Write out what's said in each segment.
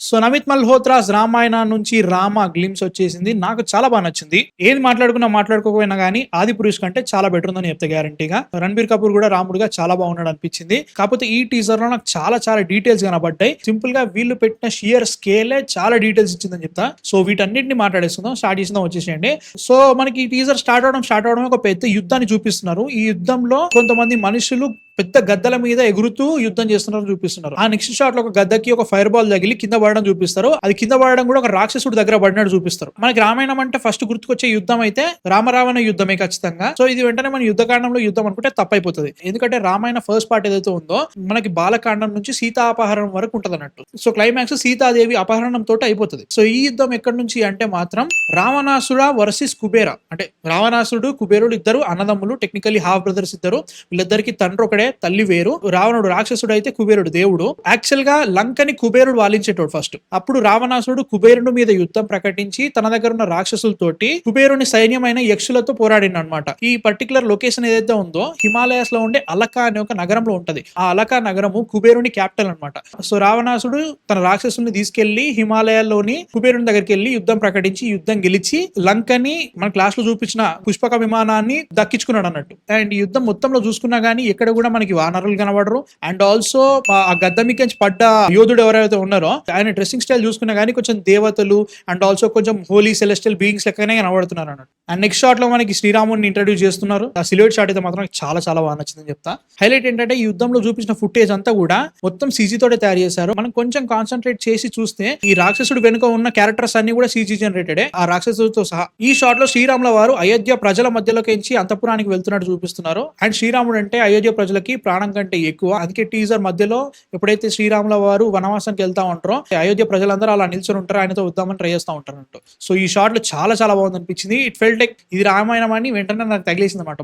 So Namit మల్హోత్రాస్ Ramayana నుంచి Rama glimpse వచ్చేసింది. నాకు చాలా బాగా నచ్చింది. ఏది మాట్లాడుకున్నా మాట్లాడుకోకపోయినా గానీ ఆది పురుష్ కంటే చాలా బెటర్ ఉందని చెప్తే గ్యారంటీగా. రణబీర్ కపూర్ కూడా రాముడుగా చాలా బాగున్నాడు అనిపించింది. కాకపోతే ఈ టీజర్ లో నాకు చాలా చాలా డీటెయిల్స్ కనబడ్డాయి. సింపుల్ గా వీళ్ళు పెట్టిన షియర్ స్కేలే చాలా డీటెయిల్స్ ఇచ్చిందని చెప్తా. సో వీటన్నిటిని మాట్లాడేస్తుందాం, స్టార్ట్ చేసిందాం, వచ్చేసేయండి. సో మనకి ఈ టీజర్ స్టార్ట్ అవడం ఒక పెద్ద యుద్ధాన్ని చూపిస్తున్నారు. ఈ యుద్ధంలో కొంతమంది మనుషులు పెద్ద గద్దల మీద ఎగురుతూ యుద్ధం చేస్తున్నారు చూపిస్తున్నారు. ఆ నెక్స్ట్ షాట్ లో ఒక గద్దకి ఒక ఫైర్ బాల్ తగిలి కింద పడడం చూపిస్తారు. అది కింద పడడం కూడా ఒక రాక్షసుడు దగ్గర పడినట్టు చూపిస్తారు. మనకి రామాయణం అంటే ఫస్ట్ గుర్తుకొచ్చే యుద్ధం అయితే రామరావణ యుద్ధమే ఖచ్చితంగా. సో ఇది వెంటనే మన యుద్ధకాండంలో యుద్ధం అనుకుంటే తప్పైపోతుంది. ఎందుకంటే రామాయణ ఫస్ట్ పార్ట్ ఏదైతే ఉందో మనకి బాలకాండం నుంచి సీతా అపహరణం వరకు ఉంటది అన్నట్టు. సో క్లైమాక్స్ సీతాదేవి అపహరణం తోటి అయిపోతుంది. సో ఈ యుద్ధం ఎక్కడి నుంచి అంటే మాత్రం రావణాసుర వర్సెస్ కుబేర. అంటే రావణాసుడు కుబేరుడు ఇద్దరు అన్నదమ్ములు, టెక్నికల్లీ హాఫ్ బ్రదర్స్ ఇద్దరు. వీళ్ళిద్దరికి తండ్రి ఒకడే, తల్లి వేరు. రావణుడు రాక్షసుడు అయితే కుబేరుడు దేవుడు. యాక్చువల్ గా లంకని కుబేరుడు వాలించేటోడు ఫస్ట్. అప్పుడు రావణాసుడు కుబేరుడు మీద యుద్ధం ప్రకటించి తన దగ్గర ఉన్న రాక్షసులతోటి కుబేరుని సైన్యమైన యక్షులతో పోరాడిన అనమాట. ఈ పర్టికులర్ లొకేషన్ ఏదైతే ఉందో హిమాలయాస్ లో ఉండే అలకా అనే ఒక నగరంలో ఉంటది. ఆ అలకా నగరము కుబేరుని క్యాపిటల్ అనమాట. సో రావణాసుడు తన రాక్షసుల్ని తీసుకెళ్లి హిమాలయాల్లోని కుబేరుని దగ్గరికి వెళ్లి యుద్ధం ప్రకటించి యుద్ధం గెలిచి లంకని మన క్లాస్ లో చూపించిన పుష్పక విమానాన్ని దక్కించుకున్నాడు అన్నట్టు. అండ్ ఈ యుద్ధం మొత్తంలో చూసుకున్నా గానీ ఎక్కడ కూడా మనకి వానరులు కనబడరు. అండ్ ఆల్సో ఆ గద్ద మీకెంచి పడ్డ యోధుడు ఎవరైతే ఉన్నారో ఆయన డ్రెస్సింగ్ స్టైల్ చూసుకున్నా గానీ కొంచెం దేవతలు అండ్ ఆల్సో కొంచెం హోలీ సెలెస్టియల్ బీయింగ్స్ లెక్కనే కనబడుతున్నారు అన్నట్టు. అండ్ నెక్స్ట్ షాట్ లో మనకి శ్రీరాముడిని ఇంట్రడ్యూస్ చేస్తున్నారు. ఆ సిల్హౌట్ షాట్ అయితే మాత్రం చాలా చాలా బాగా నచ్చిందని చెప్తా. హైలైట్ ఏంటంటే ఈ యుద్ధంలో చూపించిన ఫుటేజ్ అంతా కూడా మొత్తం సీజీ తోటే తయారు చేశారు. మనం కొంచెం కాన్సన్ట్రేట్ చేసి చూస్తే ఈ రాక్షసుడు వెనుక ఉన్న క్యారెక్టర్స్ అన్ని కూడా సీజీ జనరేటెడ్ ఆ రాక్షసుడితో సహా. ఈ షాట్ లో శ్రీరాముల వారు అయోధ్య ప్రజల మధ్యలోకి అంతపురానికి వెళ్తున్నట్టు చూపిస్తున్నారు. అండ్ శ్రీరాముడు అంటే అయోధ్య ప్రజలకి ప్రాణం కంటే ఎక్కువ. అందుకే టీజర్ మధ్యలో ఎప్పుడైతే శ్రీరాముల వారు వనవాసానికి వెళ్తా ఉంటారో అయోధ్య ప్రజలందరూ అలా నిల్చొని ఉంటారు, ఆయనతో వద్దామని ట్రై చేస్తూ ఉంటారు అంటూ. సో ఈ షాట్ లో చాలా చాలా బాగుంది అనిపించింది. ఇట్ ఫెల్ట్ లైక్ ఇది రామాయణం అని వెంటనే నాకు తగిలేసింది అనమాట.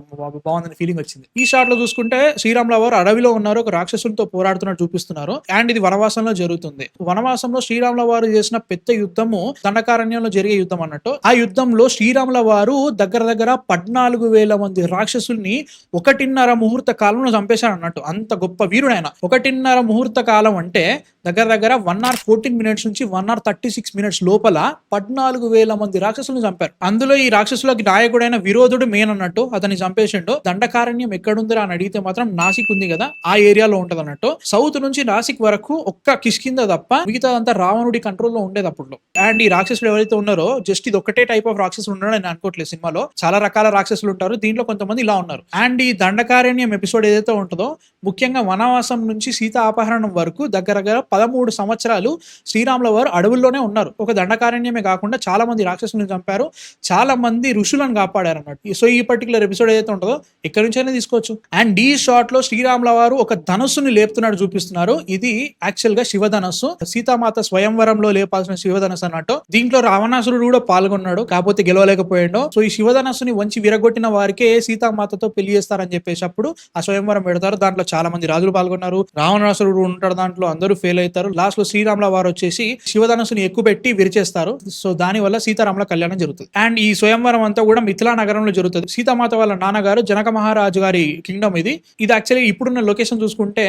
బాగుందని ఫీలింగ్ వచ్చింది. ఈ షాట్ లో చూసుకుంటే శ్రీరాముల వారు అడవిలో ఉన్నారు, ఒక రాక్షసులతో పోరాడుతున్నట్టు చూపిస్తున్నారు. అండ్ ఇది వనవాసంలో జరుగుతుంది. వనవాసంలో శ్రీరాముల వారు చేసిన పెద్ద యుద్ధము దండకారణ్యంలో జరిగే యుద్ధం అన్నట్టు. ఆ యుద్ధంలో శ్రీరాముల వారు దగ్గర 14,000 మంది రాక్షసుల్ని 1.5 ముహూర్త కాలంలో చంపేశాడు అన్నట్టు. అంత గొప్ప వీరుడు ఆయన. 1.5 ముహూర్త కాలం అంటే దగ్గర 1 hour 14 minutes నుంచి 1 hour 36 minutes లోపల 14,000 మంది రాక్షసులను చంపారు. అందులో ఈ రాక్షసులకి నాయకుడైన విరోధుడు మెయిన్ అన్నట్టు. అతన్ని చంపేసిండు. దండకారణ్యం ఎక్కడుందిరా అని అడిగితే మాత్రం నాసిక్ ఉంది కదా, ఆ ఏరియాలో ఉంటది అన్నట్టు. సౌత్ నుంచి నాసిక్ వరకు ఒక్క కిష్కింద తప్ప మిగతా అంతా రావణుడి కంట్రోల్లో ఉండేది అప్పుడు. అండ్ ఈ రాక్షసులు ఎవరైతే ఉన్నారో జస్ట్ ఇది ఒకటే టైప్ ఆఫ్ రాక్షసులు ఉన్నాడు అని అనుకోవట్లేదు. సినిమాలో చాలా రకాల రాక్షసులు ఉంటారు, దీంట్లో కొంతమంది ఇలా ఉన్నారు. అండ్ ఈ దండకారణ్యం ఎపిసోడ్ ఏదైతే ఉంటుందో ముఖ్యంగా వనవాసం నుంచి సీతా అపహరణం వరకు దగ్గర 13 సంవత్సరాలు శ్రీరాముల వారు అడవుల్లోనే ఉన్నారు. ఒక దండకారణ్యమే కాకుండా చాలా మంది రాక్షసులను చంపారు, చాలా మంది ఋషులను కాపాడారు అన్నట్టు. సో ఈ పర్టికులర్ ఎపిసోడ్ ఏదైతే ఉంటుందో ఎక్కడి నుంచైనా తీసుకోవచ్చు. అండ్ ఈ షాట్ లో శ్రీరాముల వారు ఒక ధనస్సుని లేపుతున్నట్టు చూపిస్తున్నారు. ఇది యాక్చువల్ గా శివధనస్సు, సీతామాత స్వయంవరంలో లేపాల్సిన శివధనస్సు అన్నట్టు. దీంట్లో రావణాసురుడు కూడా పాల్గొన్నాడు, కాకపోతే గెలవలేకపోయాడు. సో ఈ శివధనస్సుని వంచి విరగొట్టిన వారికే సీతామాతతో పెళ్లి చేస్తారని చెప్పేసి అప్పుడు ఆ స్వయంవరం పెడతారు. దాంట్లో చాలా మంది రాజులు పాల్గొన్నారు, రావణాసురుడు ఉంటాడు దాంట్లో, అందరూ ఫెయిల్ అవుతారు. లాస్ట్ లో శ్రీరాముల వారు వచ్చేసి శివధనస్సుని ఎక్కుపెట్టి విరిచేస్తారు. సో దాని వల్ల సీతారాముల కళ్యాణం జరుగుతుంది. అండ్ ఈ స్వయంవరం అంతా కూడా మిథిలా నగరంలో జరుగుతుంది. సీతామాత వాళ్ళ నాన్నగారు జనక మహారాజు గారి కింగ్డమ్ ఇది. యాక్చువల్లీ ఇప్పుడున్న లొకేషన్ చూసుకుంటే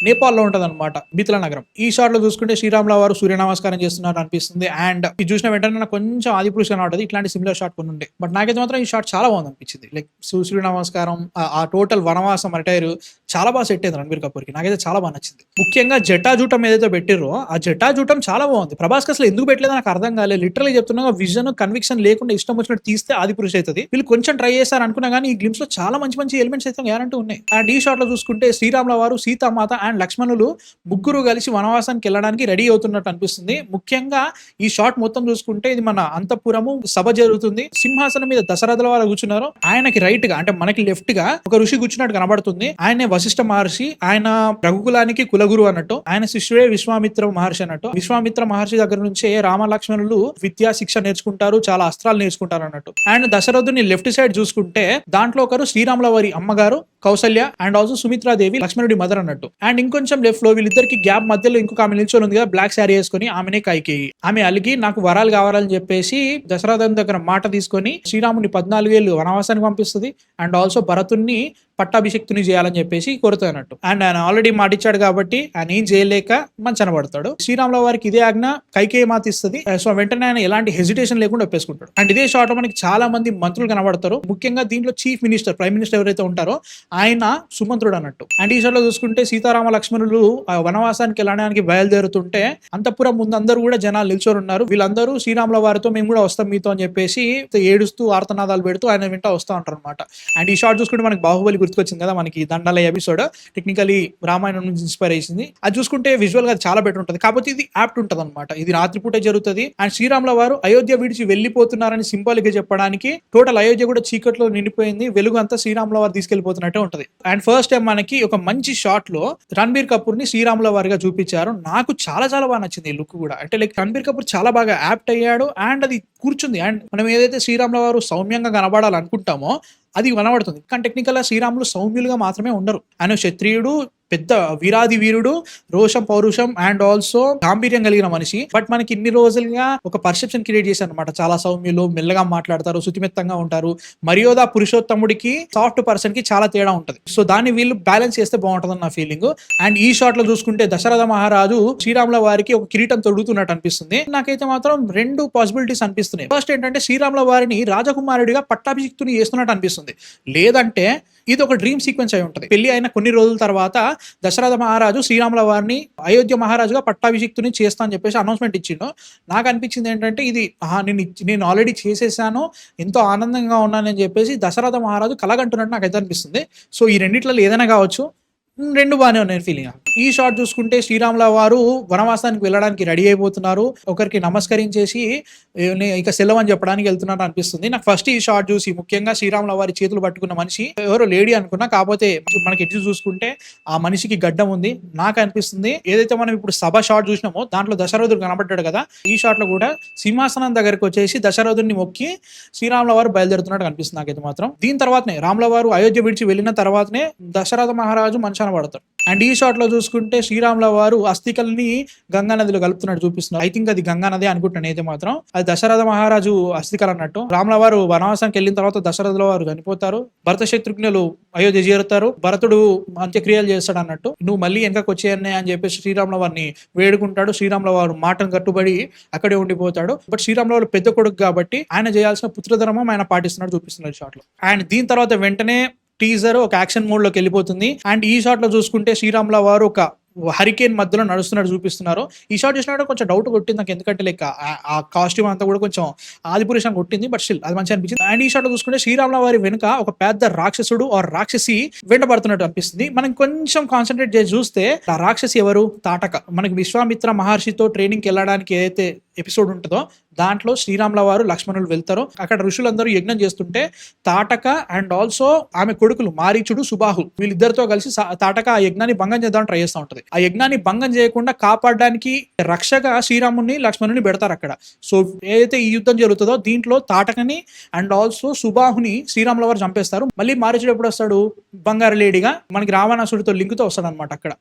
నేపాల్ లో ఉంటది అనమాట మిథిలా నగరం. ఈ షాట్ లో చూసుకుంటే శ్రీరాముల వారు సూర్య నమస్కారం చేస్తున్నారు అనిపిస్తుంది. అండ్ ఇది చూసిన వెంటనే నాకు కొంచెం ఆదిపురుష్ కనబడుతుంది. ఇట్లాంటి సిమిలర్ షాట్ కొన్ని ఉండే, బట్ నాకైతే మాత్రం ఈ షాట్ చాలా బాగుంది అనిపించింది. లైక్ సూర్య నమస్కారం, ఆ టోటల్ వనవాసం రిటైర్ చాలా బాగా సెట్ అయింది రణబీర్ కపూర్ కి. నాకైతే చాలా బాగా నచ్చింది. ముఖ్యంగా జటాజూటం ఏదైతే పెట్టిరో ఆ జటాజూటం చాలా బాగుంది. ప్రభాస్ అసలు ఎందుకు పెట్టలేదు నాకు అర్థం కాలేదు. లిటరలీ చెప్తున్నా, విజన్ కన్విక్షన్ లేకుండా ఇష్టం వచ్చినట్టు తీస్తే ఆదిపురుష్ అవుతుంది. వీళ్ళు కొంచెం ట్రై చేశారు అనుకున్నా కానీ ఈ గ్లిమ్స్ లో చాలా మంచి మంచి ఎలిమెంట్స్ అయితే గ్యారంటీ ఉన్నాయి. అండ్ ఈ షాట్ లో చూసుకుంటే శ్రీరాముల వారు, సీతామాత అండ్ లక్ష్మణులు ముగ్గురు కలిసి వనవాసానికి వెళ్ళడానికి రెడీ అవుతున్నట్టు అనిపిస్తుంది. ముఖ్యంగా ఈ షాట్ మొత్తం చూసుకుంటే ఇది మన అంతఃపురము సభ జరుగుతుంది. సింహాసనం మీద దశరథుల వారు కూర్చున్నారు. ఆయనకి రైట్ గా అంటే మనకి లెఫ్ట్ గా ఒక ఋషి కూర్చున్నట్టు కనబడుతుంది. ఆయన వశిష్ఠ మహర్షి, ఆయన రఘుకులానికి కులగురు అన్నట్టు. ఆయన శిష్యుడే విశ్వామిత్ర మహర్షి అన్నట్టు. విశ్వామిత్ర మహర్షి దగ్గర నుంచే రామ లక్ష్మణులు విద్యా శిక్ష నేర్చుకుంటారు, చాలా అస్త్రాలు నేర్చుకుంటారు అన్నట్టు. అండ్ దశరథుని లెఫ్ట్ సైడ్ చూసుకుంటే దాంట్లో ఒకరు శ్రీరాముల వారి అమ్మగారు కౌసల్య అండ్ ఆల్సో సుమిత్రాదేవి లక్ష్మణుడి మదర్ అన్నట్టు. అండ్ ఇంకొంచెం లెఫ్ట్ లో వీళ్ళిద్దరికి గ్యాప్ మధ్యలో ఇంకొక ఆమె నిల్చొని ఉంది కదా, బ్లాక్ శారీ వేసుకుని, ఆమెనే కైకేయి. ఆమె అలిగి నాకు వరాలు కావాలని చెప్పేసి దశరథుని దగ్గర మాట తీసుకొని శ్రీరాముని 14 ఏళ్ళు వనవాసానికి పంపిస్తుంది. అండ్ ఆల్సో భరతుణ్ణి పట్టాభిషక్తుని చేయాలని చెప్పేసి కోరుతానట్టు. అండ్ ఆయన ఆల్రెడీ మాటిచ్చాడు కాబట్టి ఆయన ఏం చేయలేక మంచన పడతాడు. శ్రీరాముల వారికి ఇదే ఆజ్ఞ కైకేయి మాత ఇస్తుంది. సో వెంటనే ఆయన ఎలాంటి హెసిటేషన్ లేకుండా ఒప్పేసుకుంటాడు. అండ్ ఇదే షాట్ లో మనకి చాలా మంది మంత్రులు కనబడతారు. ముఖ్యంగా దీంట్లో చీఫ్ మినిస్టర్, ప్రైమ్ మినిస్టర్ ఎవరైతే ఉంటారో ఆయన సుమంత్రుడు అన్నట్టు. అండ్ ఈ షాట్ లో చూసుకుంటే సీతారామ లక్ష్మణులు వనవాసానికి వెళ్ళడానికి బయలుదేరుతుంటే అంతఃపురం ముందు అందరూ కూడా జనాలు నిల్చొని ఉన్నారు. వీళ్ళందరూ శ్రీరాముల వారితో మేము కూడా వస్తాం మీతో అని చెప్పేసి ఏడుస్తూ ఆర్తనాదాలు పెడుతూ ఆయన వెంట వస్తూ ఉంటారు అనమాట. అండ్ ఈ షాట్ చూసుకుంటే మనకి బాహుబలి గుర్తుకొచ్చింది కదా, మనకి దండాలయ ఎపిసోడ్ టెక్నికలీ రామాయణం నుంచి ఇన్స్పైర్ అయ్యింది. అది చూసుకుంటే విజువల్ గా చాలా బెటర్ ఉంటుంది. కాకపోతే ఇది యాప్ట్ ఉంటుంది అనమాట. ఇది రాత్రిపూటే జరుగుతుంది. అండ్ శ్రీరాముల వారు అయోధ్య విడిచి వెళ్ళిపోతున్నారని సింబాలిక్ గా చెప్పడానికి టోటల్ అయోధ్య కూడా చీకట్లో నిండిపోయింది, వెలుగు అంతా శ్రీరాముల వారు తీసుకెళ్లిపోతున్నట్టే ఉంటది. అండ్ ఫస్ట్ టైం మనకి ఒక మంచి షాట్ లో రణబీర్ కపూర్ ని శ్రీరాముల వారిగా చూపించారు. నాకు చాలా చాలా బాగా నచ్చింది ఈ లుక్ కూడా. అంటే లైక్ రణబీర్ కపూర్ చాలా బాగా యాప్ట్ అయ్యాడు అండ్ అది కూర్చుంది. అండ్ మనం ఏదైతే శ్రీరాముల వారు సౌమ్యంగా కనబడాలనుకుంటామో అది కనబడుతుంది. కానీ టెక్నికల్ గా శ్రీరాములు సౌమ్యులుగా మాత్రమే ఉండరు. ఆయన క్షత్రియుడు, పెద్ద వీరాది వీరుడు, రోషం పౌరుషం అండ్ ఆల్సో గాంభీర్యం కలిగిన మనిషి. బట్ మనకి ఇన్ని రోజులుగా ఒక పర్సెప్షన్ క్రియేట్ చేశారు అనమాట. చాలా సౌమ్యులు, మెల్లగా మాట్లాడతారు, శుతిమెత్తంగా ఉంటారు. మర్యాద పురుషోత్తముడికి సాఫ్ట్ పర్సన్ కి చాలా తేడా ఉంటది. సో దాన్ని వీళ్ళు బ్యాలెన్స్ చేస్తే బాగుంటుంది నా ఫీలింగ్. అండ్ ఈ షాట్ లో చూసుకుంటే దశరథ మహారాజు శ్రీరాముల వారికి ఒక కిరీటం తొడుగుతున్నట్టు అనిపిస్తుంది. నాకైతే మాత్రం రెండు పాసిబిలిటీస్ అనిపిస్తున్నాయి. ఫస్ట్ ఏంటంటే శ్రీరాముల వారిని రాజకుమారుడిగా పట్టాభిషిక్తుని చేస్తున్నట్టు అనిపిస్తుంది. లేదంటే ఇది ఒక డ్రీమ్ సీక్వెన్స్ అయి ఉంటుంది. పెళ్లి అయిన కొన్ని రోజుల తర్వాత దశరథ మహారాజు శ్రీరాముల వారిని అయోధ్య మహారాజుగా పట్టాభిషిక్తుని చేస్తా అని చెప్పేసి అనౌన్స్మెంట్ ఇచ్చిండు. నాకు అనిపించింది ఏంటంటే ఇది నేను ఆల్రెడీ చేసేసాను, ఎంతో ఆనందంగా ఉన్నానని చెప్పేసి దశరథ మహారాజు కలగంటున్నట్టు నాకు అయితే అనిపిస్తుంది. సో ఈ రెండిట్లలో ఏదైనా కావచ్చు, రెండు బాగానే ఉన్నాయి ఫీలింగ్. ఈ షాట్ చూసుకుంటే శ్రీరాముల వారు వనవాసానికి వెళ్ళడానికి రెడీ అయిపోతున్నారు. ఒకరికి నమస్కరించేసి ఇక సెలవు అని చెప్పడానికి వెళ్తున్నారు అనిపిస్తుంది. నాకు ఫస్ట్ ఈ షాట్ చూసి ముఖ్యంగా శ్రీరాముల వారి చేతులు పట్టుకున్న మనిషి ఎవరో లేడీ అనుకున్నా. కాకపోతే మనకి ఎటు చూసుకుంటే ఆ మనిషికి గడ్డం ఉంది. నాకు అనిపిస్తుంది ఏదైతే మనం ఇప్పుడు సభ షాట్ చూసినామో దాంట్లో దశరథుడు కనబడ్డాడు కదా, ఈ షాట్ లో కూడా సింహాసనం దగ్గరకు వచ్చేసి దశరథుడిని మొక్కి శ్రీరాముల వారు బయలుదేరుతున్నట్టు కనిపిస్తుంది నాకైతే మాత్రం. దీని తర్వాతనే రాముల వారు అయోధ్య విడిచి వెళ్ళిన తర్వాతనే దశరథ మహారాజు మంచాన పడతాడు. అండ్ ఈ షాట్ లో చూసుకుంటే శ్రీరాముల వారు అస్థికల్ని గంగా నదిలో కలుపుతున్నట్టు చూపిస్తున్నారు. ఐ థింక్ అది గంగా నది అనుకుంటాను అయితే మాత్రం. అది దశరథ మహారాజు అస్థికలు అన్నట్టు. రాముల వారు వనవాసానికి వెళ్ళిన తర్వాత దశరథుల వారు చనిపోతారు. భరత శత్రుఘ్నులు అయోధ్య చేరుతారు. భరతుడు అంత్యక్రియలు చేస్తాడు అన్నట్టు. నువ్వు మళ్ళీ వెనకకు వచ్చేయన్నే అని చెప్పేసి శ్రీరాముల వారిని వేడుకుంటాడు. శ్రీరాముల వారు మాటను కట్టుబడి అక్కడే ఉండిపోతాడు. బట్ శ్రీరాముల వారు పెద్ద కొడుకు కాబట్టి ఆయన చేయాల్సిన పుత్రధర్మం ఆయన పాటిస్తున్నాడు చూపిస్తున్నారు షాట్ లో. అండ్ దీని తర్వాత వెంటనే టీజర్ ఒక యాక్షన్ మోడ్ లోకి వెళ్ళిపోతుంది. అండ్ ఈ షాట్ లో చూసుకుంటే శ్రీరాముల వారు ఒక హరికేన్ మధ్యలో నడుస్తున్నట్టు చూపిస్తున్నారు. ఈ షాట్ చూసినట్టు కొంచెం డౌట్ కొట్టింది నాకు, ఎందుకంటే లైక్ ఆ కాస్ట్యూమ్ అంతా కూడా కొంచెం ఆదిపురుషం కొట్టింది. బట్ స్టిల్ అది మంచిగా అనిపించింది. అండ్ ఈ షాట్ లో చూసుకుంటే శ్రీరాముల వారి వెనుక ఒక పెద్ద రాక్షసుడు ఆ రాక్షసి వెంట పడుతున్నట్టు అనిపిస్తుంది. మనం కొంచెం కాన్సన్ట్రేట్ చేసి చూస్తే ఆ రాక్షసి ఎవరు? తాటక. మనకి విశ్వామిత్ర మహర్షితో ట్రైనింగ్కి వెళ్ళడానికి ఏదైతే ఎపిసోడ్ ఉంటుందో దాంట్లో శ్రీరాముల వారు లక్ష్మణులు వెళ్తారు. అక్కడ ఋషులందరూ యజ్ఞం చేస్తుంటే తాటక అండ్ ఆల్సో ఆమె కొడుకులు మారీచుడు, సుబాహు వీళ్ళిద్దరితో కలిసి తాటక ఆ యజ్ఞాన్ని భంగం చేద్దామని ట్రై చేస్తూ ఉంటది. ఆ యజ్ఞాన్ని భంగం చేయకుండా కాపాడడానికి రక్షగా శ్రీరాముని లక్ష్మణుని పెడతారు అక్కడ. సో ఏదైతే ఈ యుద్ధం జరుగుతుందో దీంట్లో తాటకని అండ్ ఆల్సో సుబాహుని శ్రీరాముల వారు చంపేస్తారు. మళ్ళీ మారీచుడు ఎప్పుడు వస్తాడు? బంగారు లేడిగా మనకి రావణాసుడితో లింకుతో వస్తాడు అనమాట అక్కడ.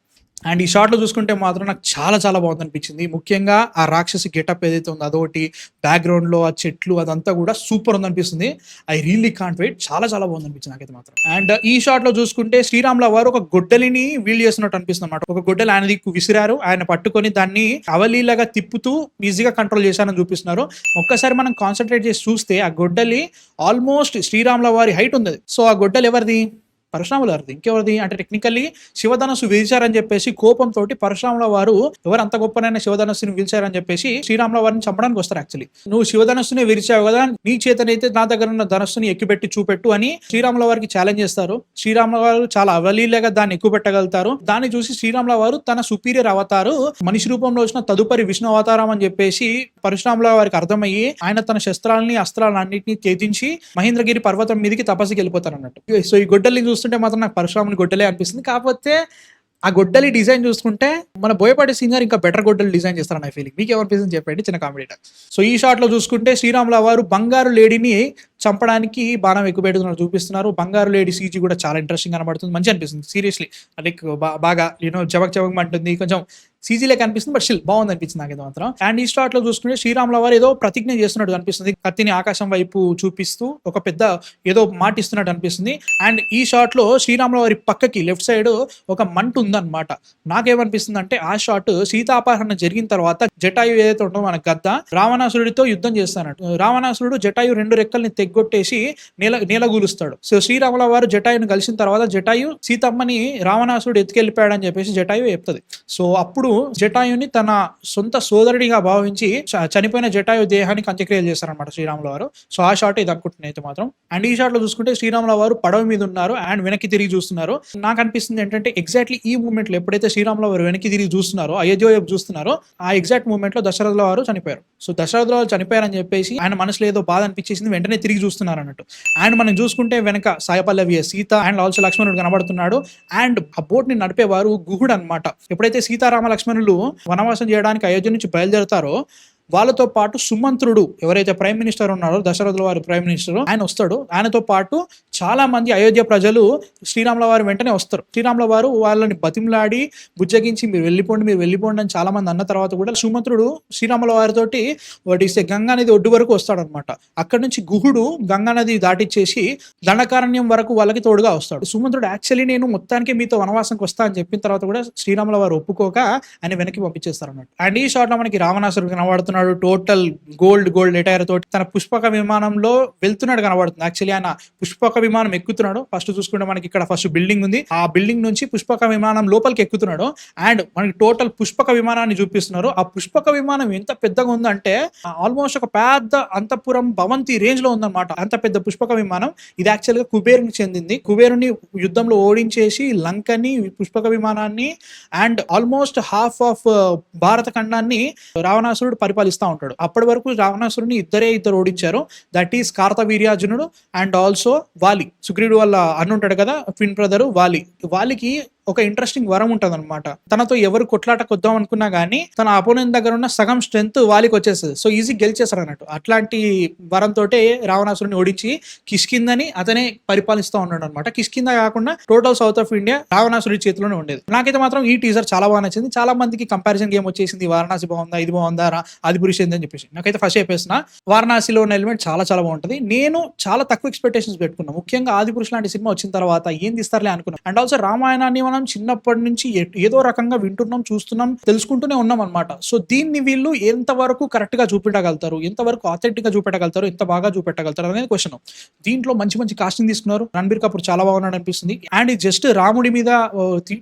అండ్ ఈ షాట్ లో చూసుకుంటే మాత్రం నాకు చాలా చాలా బాగుంది అనిపించింది. ముఖ్యంగా ఆ రాక్షసి గెటప్ ఏదైతే ఉందో అదొకటి, బ్యాక్గ్రౌండ్ లో ఆ చెట్లు అదంతా కూడా సూపర్ ఉంది అనిపిస్తుంది. I really can't wait. చాలా చాలా బాగుంది అనిపించింది నాకైతే మాత్రం. అండ్ ఈ షాట్ లో చూసుకుంటే శ్రీరాముల వారు ఒక గొడ్డలిని వీల్ చేస్తున్నట్టు అనిపిస్తుంది అనమాట. ఒక గొడ్డలి ఆయన దిక్కు విసిరారు, ఆయన పట్టుకొని దాన్ని అవలీలగా తిప్పుతూ ఈజీగా కంట్రోల్ చేశారని చూపిస్తున్నారు. ఒక్కసారి మనం కాన్సన్ట్రేట్ చేసి చూస్తే ఆ గొడ్డలి ఆల్మోస్ట్ శ్రీరాముల వారి హైట్ ఉంది. సో ఆ గొడ్డలి ఎవరిది? పరశురాముల వారిది. ఇంకెవరిది అంటే టెక్నికల్లీ శివధనస్సు విరిచారని చెప్పేసి కోపంతో పరశురాముల వారు ఎవరు అంత గొప్పనైనా శివధనస్సుని విరిచారని చెప్పేసి శ్రీరాముల వారిని చంపడానికి వస్తారు. యాక్చువల్లీ నువ్వు శివధనస్సుని విరిచావు కదా, నీ చేతనైతే నా దగ్గర ఉన్న ధనస్సుని ఎక్కుపెట్టి చూపెట్టు అని శ్రీరాముల వారికి ఛాలెంజ్ చేస్తారు. శ్రీరాముల వారు చాలా అవలీలగా దాన్ని ఎక్కువ పెట్టగలుగుతారు. దాన్ని చూసి శ్రీరాముల వారు తన సుపీరియర్ అవతారు మనిషి రూపంలో వచ్చిన తదుపరి విష్ణు అవతారం అని చెప్పేసి పరశురాముల వారికి అర్థమయ్యి ఆయన తన శస్త్రాలని అస్త్రాలను అన్నింటినీ ఛేదించి మహేంద్రగిరి పర్వతం మీదకి తపస్సుకి వెళ్ళిపోతారు అన్నట్టు. సో ఈ గొడ్డల్ని చూస్తుంటే మాత్రం నాకు పరశురాముని గొడ్డలే అనిపిస్తుంది. కాకపోతే ఆ గొడ్డలి డిజైన్ చూసుకుంటే మన బోయపాటి సింగర్ ఇంకా బెటర్ గొడ్డలి డిజైన్ చేస్తారన్న ఫీలింగ్. మీకు ఏమనిపిస్తుంది చెప్పండి చిన్న కామెడీ. సో ఈ షాట్ లో చూసుకుంటే శ్రీరాముల వారు బంగారు లేడీని చంపడానికి బాణం ఎక్కువ పెడుతున్నారు చూపిస్తున్నారు. బంగారు లేడీ సీజీ కూడా చాలా ఇంట్రెస్టింగ్ కనబడుతుంది. మంచిగా అనిపిస్తుంది సీరియస్లీ. లైక్ బాగా జబక్ జబక్ అంటుంది. కొంచెం సీజీలే కనిపిస్తుంది, బట్ స్టిల్ బాగుంది అనిపించింది నాకైతే మాత్రం. అండ్ ఈ స్టార్ట్ లో చూసుకుంటే శ్రీరాముల వారు ఏదో ప్రతిజ్ఞ చేస్తున్నట్టు అనిపిస్తుంది. కత్తిని ఆకాశం వైపు చూపిస్తూ ఒక పెద్ద ఏదో మాట ఇస్తున్నట్టు అనిపిస్తుంది. అండ్ ఈ షాట్ లో శ్రీరాముల వారి పక్కకి లెఫ్ట్ సైడ్ ఒక మంట ఉందన్నమాట. నాకేమనిపిస్తుంది అంటే ఆ షాట్ సీతాపహరణ జరిగిన తర్వాత జటాయు ఏదైతే ఉంటుందో మన గద్ద రావణాసురుడితో యుద్ధం చేస్తానట్టు. రావణాసురుడు జటాయు 2 రెక్కల్ని తెగ్గొట్టేసి నేలగూలుస్తాడు. సో శ్రీరాముల వారు జటాయుని కలిసిన తర్వాత జటాయు సీతమ్మని రావణాసురుడు ఎత్తుకెళ్ళిపోయాడని చెప్పేసి జటాయు చెప్తుంది. సో అప్పుడు జటాయుని తన సొంత సోదరుడిగా భావించి చనిపోయిన జటాయు దేహానికి అంత్యక్రియలు చేస్తారనమాట శ్రీరాముల వారు. సో ఆ షాట్ ఇది అనుకుంటున్నాయి అయితే మాత్రం. అండ్ ఈ షాట్ లో చూసుకుంటే శ్రీరాముల వారు పడవ మీద ఉన్నారు అండ్ వెనక్కి తిరిగి చూస్తున్నారు. నాకు అనిపిస్తుంది ఏంటంటే ఎగ్జాక్ట్లీ ఈ మూమెంట్ లో ఎప్పుడైతే శ్రీరాముల వారు వెనక్కి తిరిగి చూస్తున్నారో, అయోధ్య వైపు చూస్తున్నారో, ఆ ఎగ్జాక్ట్ మూమెంట్ లో దశరథుల వారు చనిపోయారు. సో దశరథుల వారు చనిపోయారని చెప్పేసి ఆయన మనసులో ఏదో బాధ అనిపించేసింది, వెంటనే తిరిగి చూస్తున్నారు అన్నట్టు. అండ్ మనం చూసుకుంటే వెనక సాయపల్లవి సీత అండ్ ఆల్సో లక్ష్మణుడు కనబడుతున్నాడు. అండ్ ఆ బోట్ ని నడిపేవారు గుహుడు అనమాట. ఎప్పుడైతే సీతారామ లక్ష్మణులు వనవాసం చేయడానికి అయోధ్య నుంచి బయలుదేరతారో వాళ్ళతో పాటు సుమంత్రుడు ఎవరైతే ప్రైమ్ మినిస్టర్ ఉన్నారో, దశరథుల వారి ప్రైమ్ మినిస్టర్, ఆయన వస్తాడు. ఆయనతో పాటు చాలా మంది అయోధ్య ప్రజలు శ్రీరాముల వారు వెంటనే వస్తారు. శ్రీరాముల వారు వాళ్ళని బతిమలాడి బుజ్జగించి మీరు వెళ్ళిపోండి అని చాలా మంది అన్న తర్వాత కూడా సుమంత్రుడు శ్రీరాముల వారితోటి వాటిస్తే గంగా నది ఒడ్డు వరకు వస్తాడు అనమాట. అక్కడ నుంచి గుహుడు గంగా నది దాటిచ్చేసి దండకారణ్యం వరకు వాళ్ళకి తోడుగా వస్తాడు. సుమంత్రుడు యాక్చువల్లీ నేను మొత్తానికి మీతో వనవాసంకి వస్తా అని చెప్పిన తర్వాత కూడా శ్రీరాముల వారు ఒప్పుకోక ఆయన వెనక్కి పంపించేస్తారు అన్నట్టు. అండ్ ఈ షాట్ లో మనకి రావణాసురుడు కనబడుతున్నాడు. టోటల్ గోల్డ్ ఎటైర్ తోటి తన పుష్పక విమానంలో వెళ్తున్నాడు కనబడుతుంది. యాక్చువల్లీ ఆయన పుష్పక విమానం ఎక్కుతున్నాడు. ఫస్ట్ చూసుకుంటే మనకి ఇక్కడ ఫస్ట్ బిల్డింగ్ ఉంది. ఆ బిల్డింగ్ నుంచి పుష్పక విమానం లోపలికి ఎక్కుతున్నాడు. అండ్ మనకి టోటల్ పుష్పక విమానాన్ని చూపిస్తున్నారు. ఆ పుష్పక విమానం ఎంత పెద్దగా ఉందంటే ఆల్మోస్ట్ ఒక పెద్ద అంతఃపురం భవంతి రేంజ్ లో ఉందన్నమాట. అంత పెద్ద పుష్పక విమానం. ఇది యాక్చువల్ గా కుబేరునికి చెందింది. కుబేరుని యుద్ధంలో ఓడించేసి లంకని, పుష్పక విమానాన్ని అండ్ ఆల్మోస్ట్ హాఫ్ ఆఫ్ భారత ఖండాన్ని రావణాసురుడు పరిపాలిస్తూ ఉంటాడు. అప్పటి వరకు రావణాసురుని ఇద్దరు ఓడించారు. దట్ ఈస్ కార్తవీర్యార్జునుడు అండ్ ఆల్సో వాలి. సుగ్రీవుడు వాళ్ళ అన్న ఉంటాడు కదా, ట్విన్ బ్రదర్ వాలికి ఒక ఇంట్రెస్టింగ్ వరం ఉంటుంది అనమాట. తనతో ఎవరు కొట్లాట కొద్దాం అనుకున్నా గానీ తన అపోనెంట్ దగ్గర ఉన్న సగం స్ట్రెంత్ వాలికి వచ్చేస్తుంది. సో ఈజీ గెలిచేస్తారు అన్నట్టు. అట్లాంటి వరంతో రావణాసురుని ఓడించి కిష్కిందని అతనే పరిపాలిస్తూ ఉన్నాడు అనమాట. కిష్కింద కాకుండా టోటల్ సౌత్ ఆఫ్ ఇండియా రావణాసుడి చేతిలోనే ఉండేది. నాకైతే మాత్రం ఈ టీజర్ చాలా బాగా నచ్చింది. చాలా మందికి కంపారిజన్ గేమ్ వచ్చేసింది, వారణాసి బాగుందా, ఇది బాగుందా, ఆదిపురుష్ ఏంది అని చెప్పేసి. నాకైతే ఫస్ట్ చెప్పేసిన వారణాసిలో ఉన్న ఎలిమెంట్ చాలా బాగుంటుంది. నేను చాలా తక్కువ ఎక్స్పెక్టేషన్స్ పెట్టుకున్నాను. ముఖ్యంగా ఆదిపురుష్ లాంటి సినిమా వచ్చిన తర్వాత ఏం తీస్తారులే అనుకున్నాను. అండ్ ఆల్సో రామాయణాన్ని మనం చిన్నప్పటి నుంచి ఏదో రకంగా వింటున్నాం, చూస్తున్నాం, తెలుసుకుంటూనే ఉన్నాం అనమాట. సో దీన్ని వీళ్ళు ఎంతవరకు కరెక్ట్ గా చూపెట్టగలుగుతారు, ఎంతవరకు ఆథెంటిక్ గా చూపెట్టగలుగుతారు, ఎంత బాగా చూపెట్టగలుగుతారు అనేది క్వశ్చన్. దీంట్లో మంచి కాస్టింగ్ తీసుకున్నారు. రణబీర్ కపూర్ చాలా బాగున్నాడు అనిపిస్తుంది. అండ్ ఇది జస్ట్ రాముడి మీద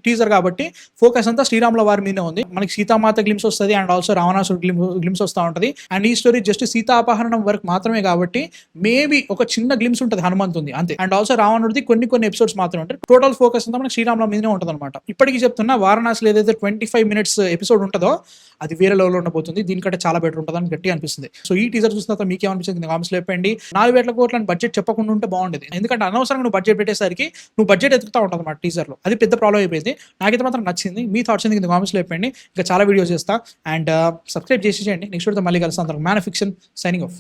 టీజర్ కాబట్టి ఫోకస్ అంతా శ్రీరాముల వారి మీదే ఉంది. మనకి సీతామాత గ్లిమ్స్ వస్తుంది అండ్ ఆల్సో రావణాసుడు గ్లిమ్స్ వస్తూ ఉంటది. అండ్ ఈ స్టోరీ జస్ట్ సీతా అపహరణం వరకు మాత్రమే కాబట్టి మేబీ ఒక చిన్న గ్లిమ్స్ ఉంటుంది హనుమంతుంది అంతే. అండ్ ఆల్సో రావణుడిది కొన్ని ఎపిసోడ్స్ మాత్రమే ఉంటాయి. టోటల్ ఫోకస్ అంతా మనకి శ్రీరాముల మీదనే ఉంటుంది అనమాట. ఇప్పటికీ చెప్తున్నా వారణాసిలో ఏదైతే 25 minutes ఎపిసోడ్ ఉంటుందో అది వేరే లెవెల్లో ఉండబోతుంది. దీనికంటే చాలా బెటర్ ఉంటుంది అని గట్టిగా అనిపిస్తుంది. సో ఈ టీజర్ చూసిన తర్వాత మీకు ఏమనిపించింది కామెంట్స్ లో చెప్పండి. 4,000 కోట్ల బడ్జెట్ చెప్పకుండా ఉంటే బాగుండేది. ఎందుకంటే అనవసరంగా నువ్వు బడ్జెట్ పెట్టేసరికి నువ్వు బడ్జెట్ ఎత్తుకుతా ఉంటుంది అన్నమాట టీజర్ లో. అది పెద్ద ప్రాబ్లం అయిపోయింది. నాకైతే మాత్రం నచ్చింది. మీ థాట్స్ ఎందుకు కామెంట్స్ లో చెప్పండి. ఇంకా చాలా వీడియోస్ చేస్తా అండ్ సబ్స్క్రైబ్ చేసి చేయండి. నెక్స్ట్ వీడియోతో మళ్ళీ కలుస్తాను. Man of fiction signing off.